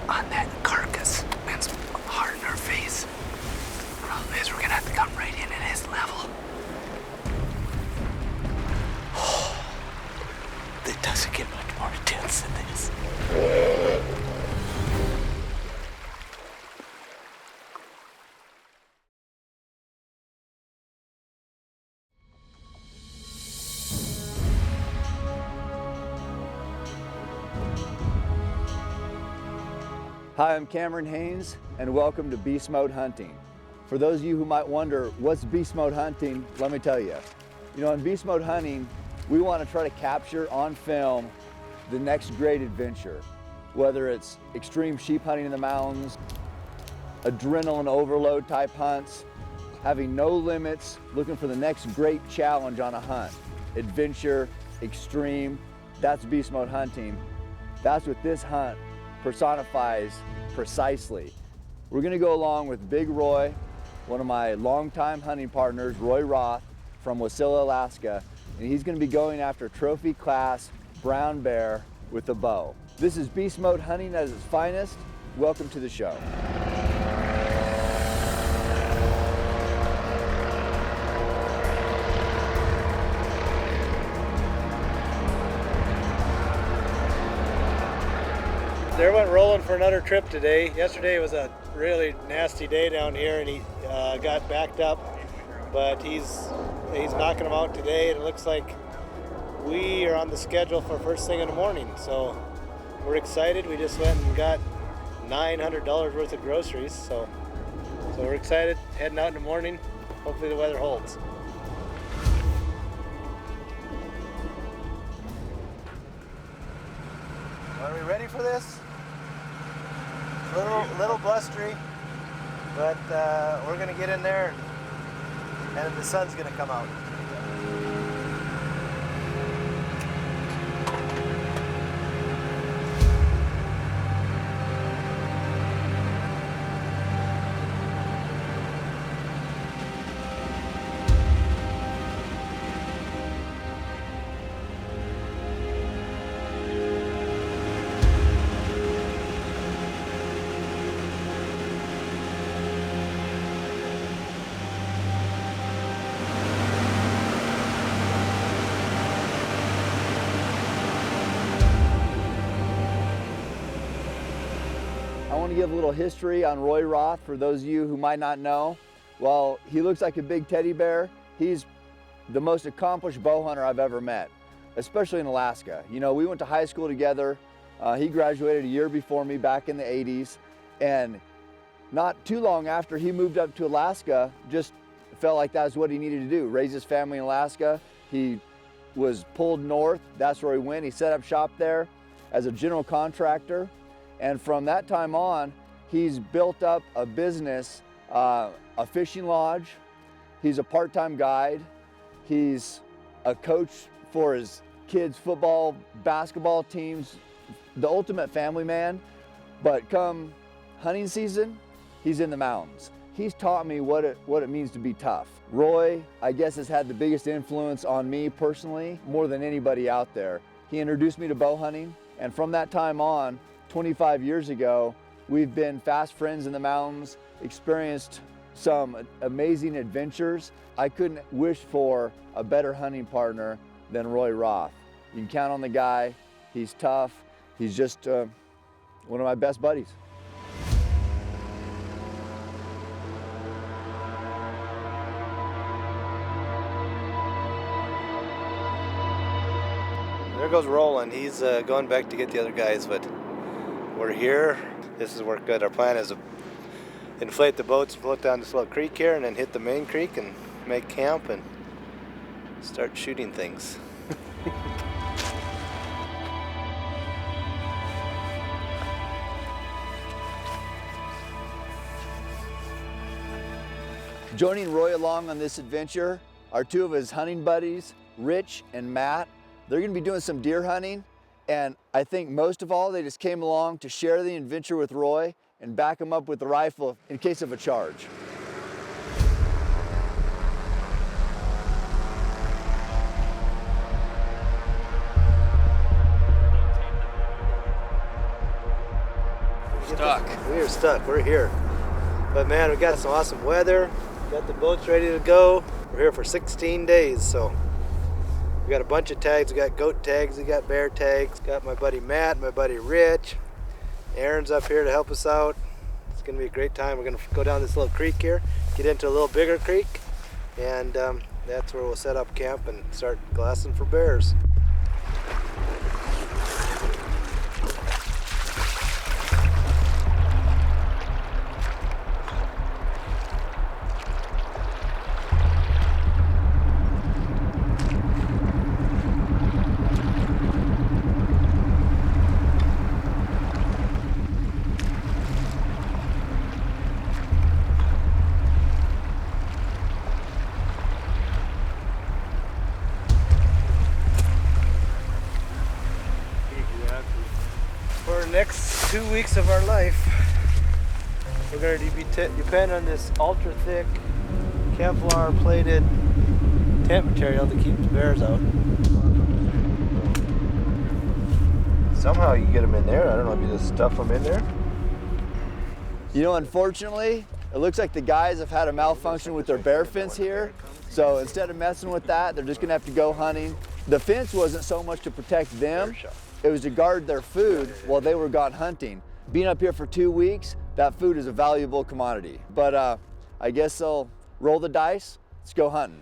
on that carcass. Man's hard in our face. Problem is, we're gonna have to come right in at his level. It doesn't get much more intense than this. Hi, I'm Cameron Haynes, and welcome to Beast Mode Hunting. For those of you who might wonder, what's Beast Mode Hunting? Let me tell you. You know, in Beast Mode Hunting, we want to try to capture on film the next great adventure. Whether it's extreme sheep hunting in the mountains, adrenaline overload type hunts, having no limits, looking for the next great challenge on a hunt. Adventure, extreme, that's Beast Mode Hunting. That's what this hunt personifies precisely. We're gonna go along with Big Roy, one of my longtime hunting partners, Roy Roth from Wasilla, Alaska, and he's gonna be going after trophy class brown bear with a bow. This is Beast Mode Hunting at its finest. Welcome to the show. They went rolling for another trip today. Yesterday was a really nasty day down here, and he got backed up. But he's knocking them out today, and it looks like we are on the schedule for first thing in the morning. So we're excited. We just went and got $900 worth of groceries. So we're excited, heading out in the morning. Hopefully the weather holds. Are we ready for this? Little blustery, but we're gonna get in there and the sun's gonna come out. I want to give a little history on Roy Roth for those of you who might not know. While he looks like a big teddy bear, he's the most accomplished bow hunter I've ever met, especially in Alaska. You know, we went to high school together. He graduated a year before me back in the 80s, and not too long after he moved up to Alaska, just felt like that's what he needed to do, raise his family in Alaska. He was pulled north, that's where he went. He set up shop there as a general contractor. And from that time on, he's built up a business, a fishing lodge. He's a part-time guide. He's a coach for his kids' football, basketball teams, the ultimate family man. But come hunting season, he's in the mountains. He's taught me what it means to be tough. Roy, I guess, has had the biggest influence on me personally, more than anybody out there. He introduced me to bow hunting, and from that time on, 25 years ago, we've been fast friends in the mountains, experienced some amazing adventures. I couldn't wish for a better hunting partner than Roy Roth. You can count on the guy. He's tough. He's just one of my best buddies. There goes Roland. He's going back to get the other guys, but we're here. This has worked good. Our plan is to inflate the boats, float down this little creek here, and then hit the main creek and make camp and start shooting things. Joining Roy along on this adventure are two of his hunting buddies, Rich and Matt. They're gonna be doing some deer hunting, and I think most of all, they just came along to share the adventure with Roy and back him up with the rifle in case of a charge. We are stuck. We're here. But man, we got some awesome weather. Got the boats ready to go. We're here for 16 days, so we got a bunch of tags. We got goat tags, we got bear tags. Got my buddy Matt, my buddy Rich. Aaron's up here to help us out. It's gonna be a great time. We're gonna go down this little creek here, get into a little bigger creek, and that's where we'll set up camp and start glassing for bears. For the next 2 weeks of our life, we're going to depend on this ultra thick Kevlar plated tent material to keep the bears out. Somehow you get them in there. I don't know if you just stuff them in there. You know, unfortunately, it looks like the guys have had a malfunction with their bear fence here. So instead of messing with that, they're just gonna have to go hunting. The fence wasn't so much to protect them, it was to guard their food while they were gone hunting. Being up here for 2 weeks, that food is a valuable commodity. But I guess they'll roll the dice, let's go hunting.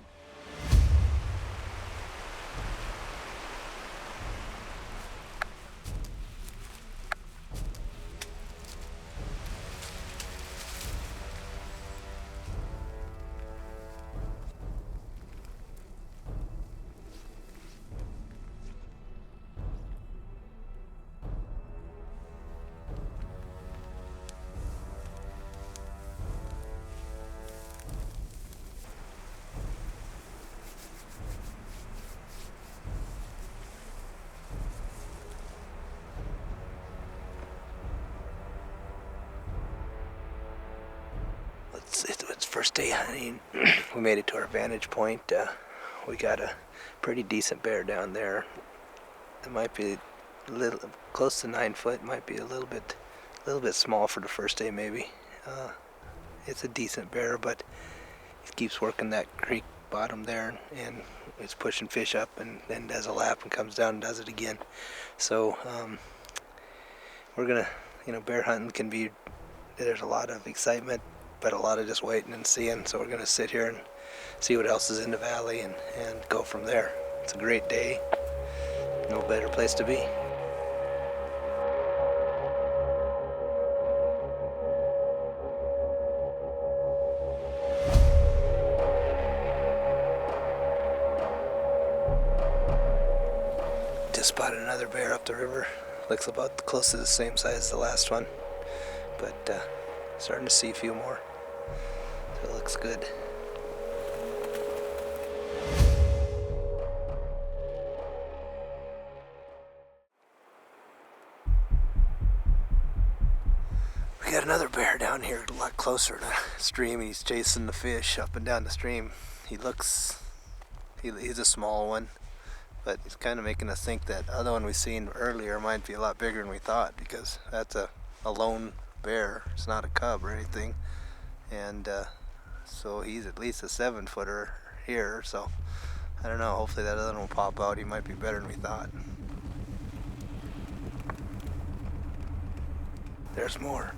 It's first day hunting. We made it to our vantage point. We got a pretty decent bear down there. It might be a little close to 9 foot. Might be a little bit small for the first day maybe. It's a decent bear, but it keeps working that creek bottom there, and it's pushing fish up, and then does a lap and comes down and does it again. So we're gonna, bear hunting can be, there's a lot of excitement, but a lot of just waiting and seeing. So we're gonna sit here and see what else is in the valley and go from there. It's a great day. No better place to be. Just spotted another bear up the river. Looks about close to the same size as the last one, but starting to see a few more. So it looks good. We got another bear down here a lot closer to the stream. He's chasing the fish up and down the stream. He's a small one, but he's kind of making us think that other one we seen earlier might be a lot bigger than we thought, because that's a lone bear. It's not a cub or anything, and so he's at least a 7-footer here. So I don't know, hopefully that other one will pop out. He might be better than we thought. There's more.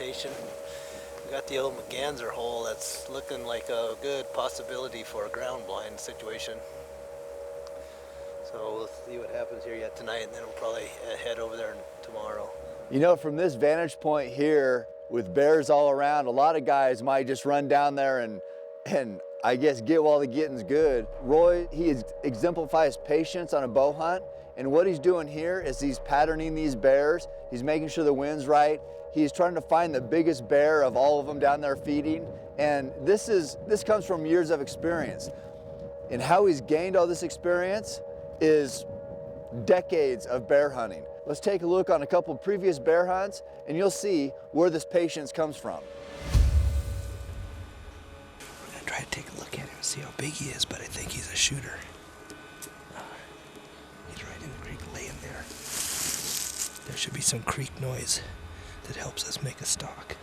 vegetation. We got the old McGanzer hole that's looking like a good possibility for a ground blind situation. So we'll see what happens here yet tonight, and then we'll probably head over there tomorrow. You know, from this vantage point here, with bears all around, a lot of guys might just run down there and I guess get while the getting's good. Roy, he exemplifies patience on a bow hunt, and what he's doing here is he's patterning these bears. He's making sure the wind's right. He's trying to find the biggest bear of all of them down there feeding, and this comes from years of experience. And how he's gained all this experience is decades of bear hunting. Let's take a look on a couple of previous bear hunts, and you'll see where this patience comes from. We're gonna try to take a look at him and see how big he is, but I think he's a shooter. He's right in the creek laying there. There should be some creek noise that helps us make a stalk.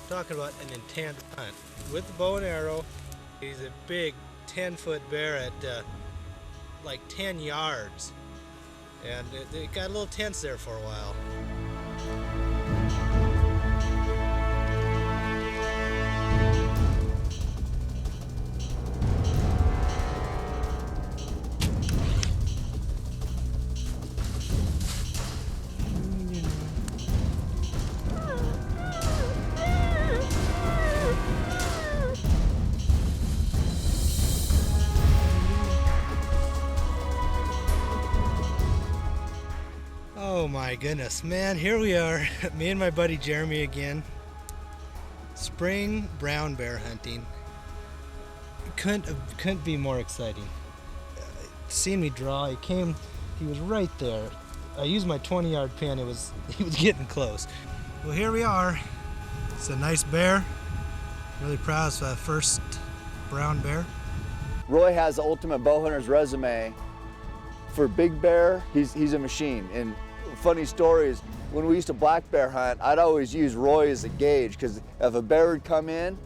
Talking about an intent hunt with the bow and arrow. He's a big 10-foot bear at like 10 yards, and it got a little tense there for a while. Oh my goodness, man, here we are, me and my buddy Jeremy again. Spring brown bear hunting. Couldn't be more exciting. Seeing me draw, he was right there. I used my 20-yard pin, he was getting close. Well, here we are. It's a nice bear. Really proud of the first brown bear. Roy has the ultimate bow hunter's resume. For big bear, he's a machine. And funny story is, when we used to black bear hunt, I'd always use Roy as a gauge, because if a bear would come in,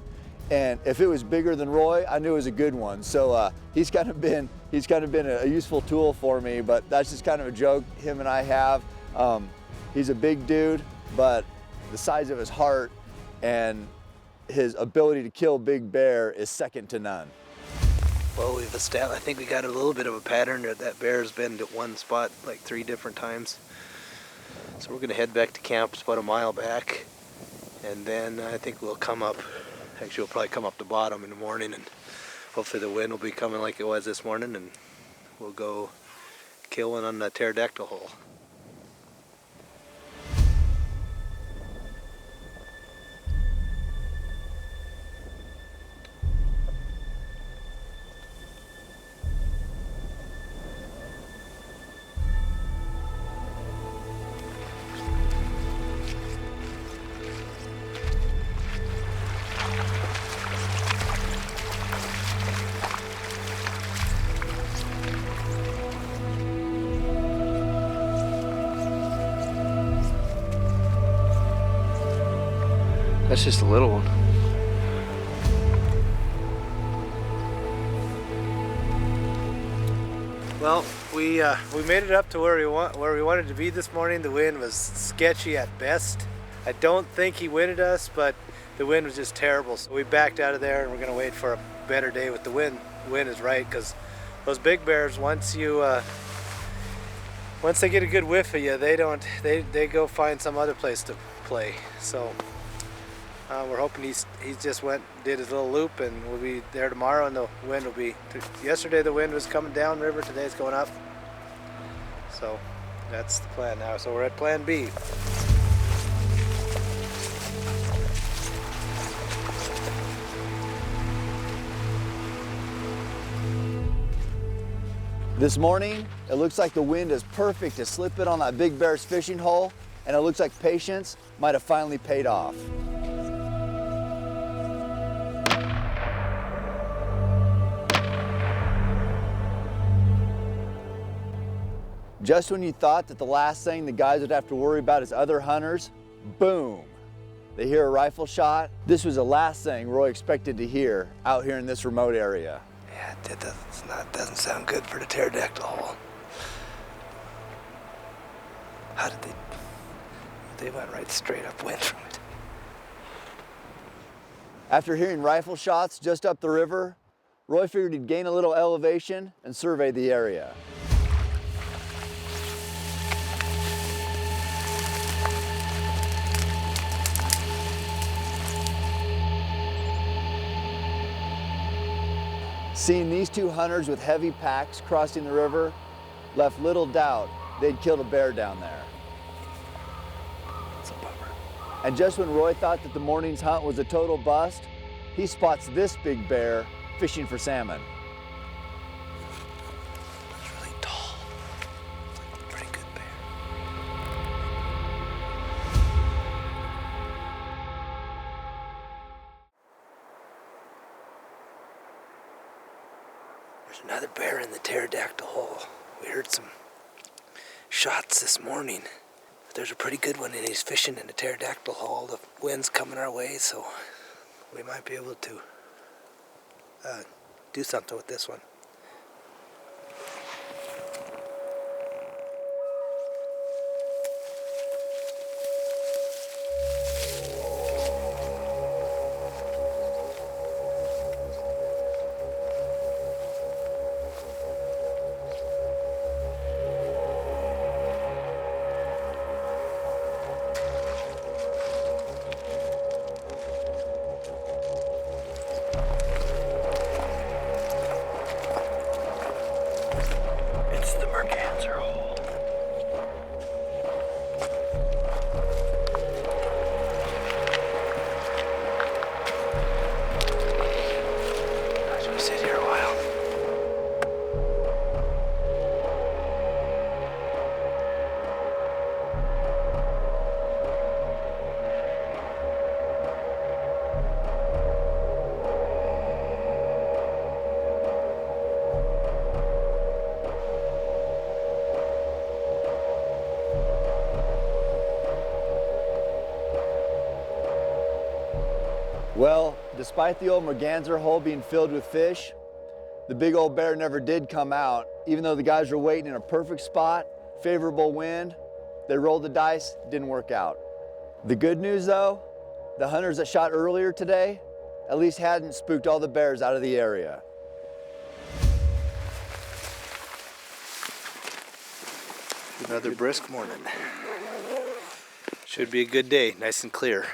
and if it was bigger than Roy, I knew it was a good one. So he's kind of been a useful tool for me. But that's just kind of a joke him and I have. He's a big dude, but the size of his heart and his ability to kill big bear is second to none. Well, I think we got a little bit of a pattern that bear's been to one spot like 3 different times. So we're gonna head back to camp. It's about a mile back, and then I think we'll come up. Actually, we'll probably come up the bottom in the morning, and hopefully the wind will be coming like it was this morning, and we'll go kill one on the pterodactyl hole. That's just a little one. Well, we made it up to where we wanted to be this morning. The wind was sketchy at best. I don't think he winded us, but the wind was just terrible. So we backed out of there, and we're gonna wait for a better day with the wind. The wind is right, because those big bears, once they get a good whiff of you, they go find some other place to play. So we're hoping he just did his little loop, and we'll be there tomorrow, and the wind will be. Yesterday the wind was coming down river, today it's going up. So that's the plan now. So we're at plan B. This morning, it looks like the wind is perfect to slip it on that big bear's fishing hole, and it looks like patience might have finally paid off. Just when you thought that the last thing the guys would have to worry about is other hunters, boom, they hear a rifle shot. This was the last thing Roy expected to hear out here in this remote area. Yeah, it doesn't sound good for the pterodactyl hole. How did they went right straight upwind from it. After hearing rifle shots just up the river, Roy figured he'd gain a little elevation and survey the area. Seeing these two hunters with heavy packs crossing the river left little doubt they'd killed a bear down there. It's a bummer. And just when Roy thought that the morning's hunt was a total bust, he spots this big bear fishing for salmon. It's really tall. It's like a pretty good bear. There's another bear in the pterodactyl hole. We heard some shots this morning. But there's a pretty good one, and he's fishing in the pterodactyl hole. The wind's coming our way, so we might be able to do something with this one. Well, despite the old merganser hole being filled with fish, the big old bear never did come out. Even though the guys were waiting in a perfect spot, favorable wind, they rolled the dice, didn't work out. The good news though, the hunters that shot earlier today at least hadn't spooked all the bears out of the area. Another brisk morning. Should be a good day, nice and clear.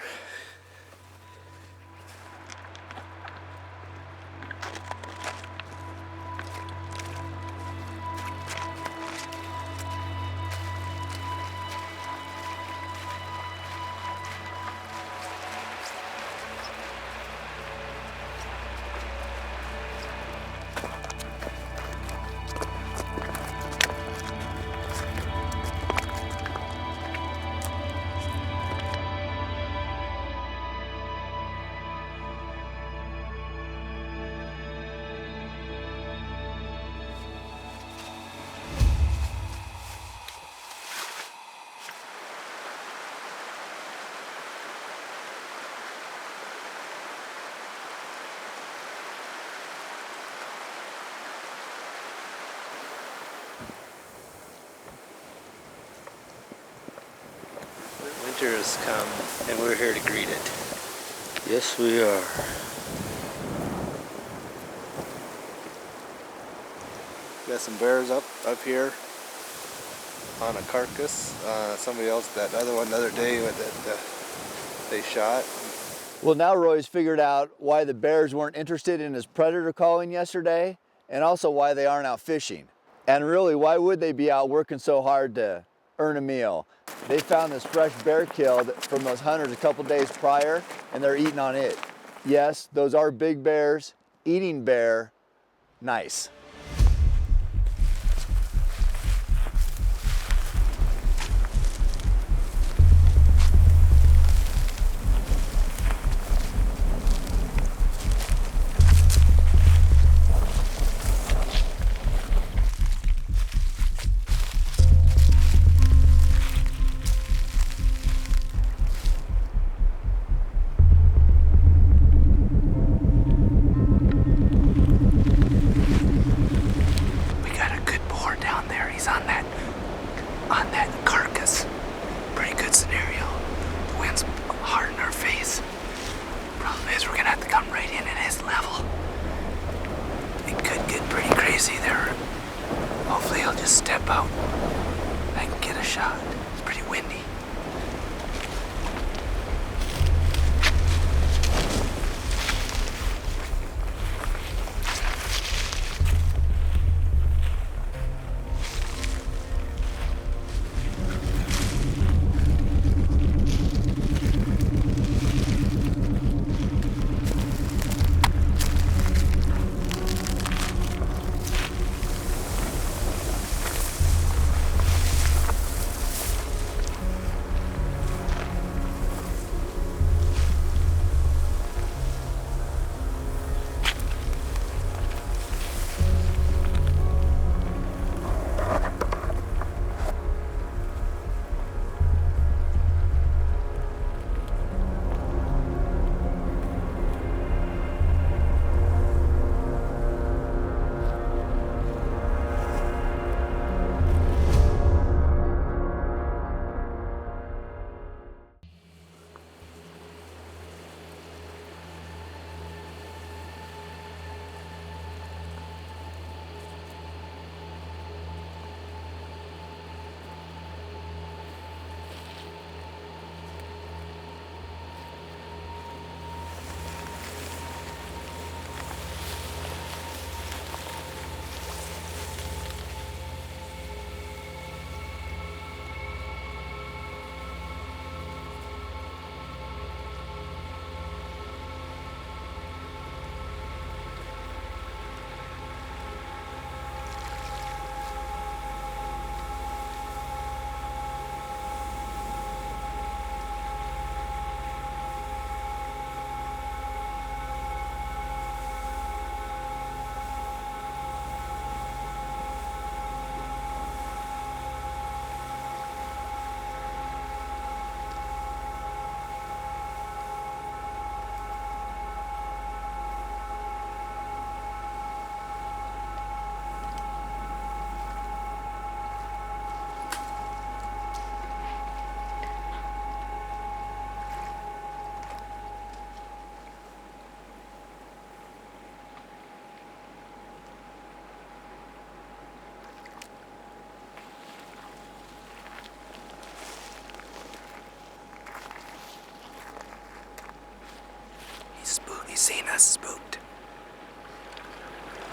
winter has come, and we're here to greet it. Yes, we are. Got some bears up here on a carcass. Somebody else, that other one the other day that they shot. Well, now Roy's figured out why the bears weren't interested in his predator calling yesterday, and also why they aren't out fishing. And really, why would they be out working so hard to earn a meal? They found this fresh bear killed from those hunters a couple days prior, and they're eating on it. Yes, those are big bears, eating bear, nice. Step out. I can get a shot. It's pretty windy. He's seen us spooked.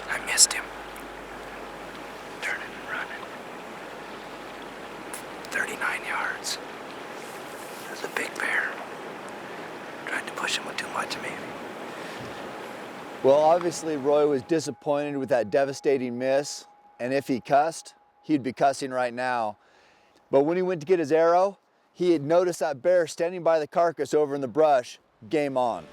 I missed him. Turning and running. 39 yards. There's a big bear. Tried to push him with too much, maybe. Well, obviously Roy was disappointed with that devastating miss, and if he cussed, he'd be cussing right now. But when he went to get his arrow, he had noticed that bear standing by the carcass over in the brush. Game on.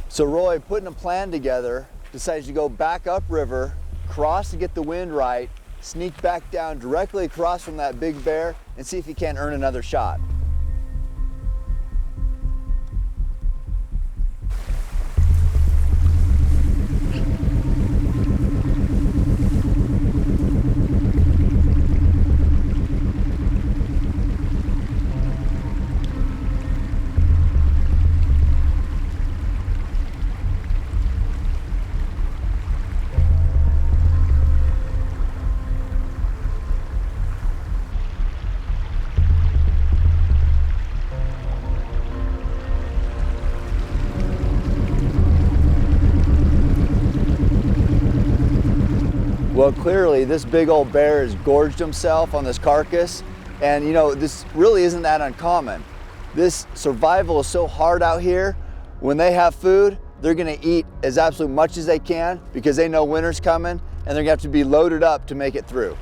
So Roy, putting a plan together, decides to go back upriver, cross to get the wind right, sneak back down directly across from that big bear, and see if he can't earn another shot. Well, clearly this big old bear has gorged himself on this carcass, and you know, this really isn't that uncommon. This survival is so hard out here. When they have food, they're gonna eat as absolute much as they can because they know winter's coming, and they're gonna have to be loaded up to make it through.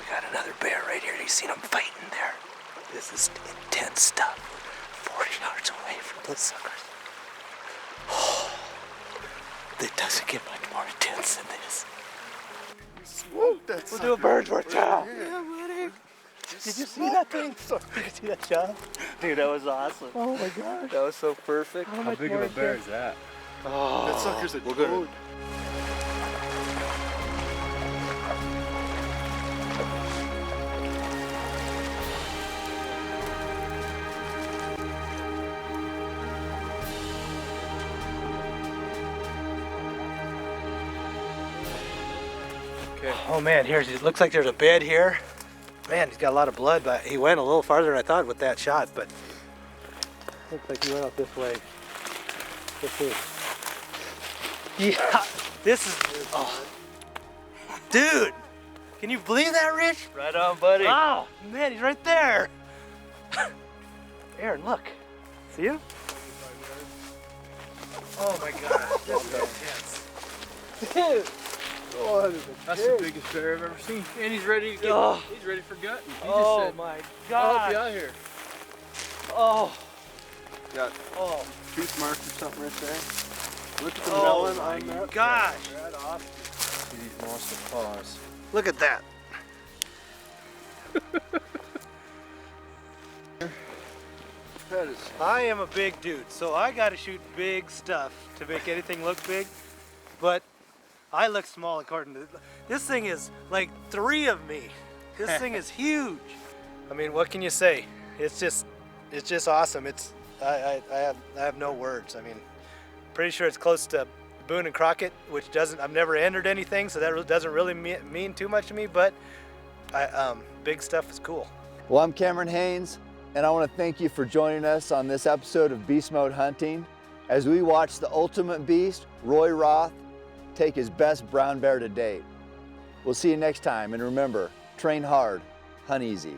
Got another bear right here. You seen him fighting there. This is intense stuff. 40 yards away from those suckers. It doesn't get much more intense than this. We'll do a bird's worth job. Yeah, buddy. Did you see that thing? Did you see that shot? Dude, that was awesome. Oh my gosh. That was so perfect. How big of a bear is that? Oh, That sucker's a we're gonna. Oh man, it looks like there's a bed here. Man, he's got a lot of blood, but he went a little farther than I thought with that shot, but looks like he went out this way. Let's see. Yeah, this is, oh. Dude, can you believe that, Rich? Right on, buddy. Oh, man, he's right there. Aaron, look. See him? Oh my gosh, this is intense. Dude. Oh, That's the biggest bear I've ever seen. And he's ready to get, he's ready for gutting. He Oh just said, my I'll God. help you out here. Oh. Got Oh. tooth marks or something right there. Look at the Oh melon my on that. gosh. Right off. These monster paws. Look at that. That is I am a big dude, so I gotta shoot big stuff to make anything look big. But I look small according to this thing is like 3 of me. This thing is huge. I mean, what can you say? It's just awesome. I have no words. I mean, pretty sure it's close to Boone and Crockett, which I've never entered anything, so that doesn't really mean too much to me. But big stuff is cool. Well, I'm Cameron Haynes, and I want to thank you for joining us on this episode of Beast Mode Hunting as we watch the ultimate beast, Roy Roth, take his best brown bear to date. We'll see you next time, and remember, train hard, hunt easy.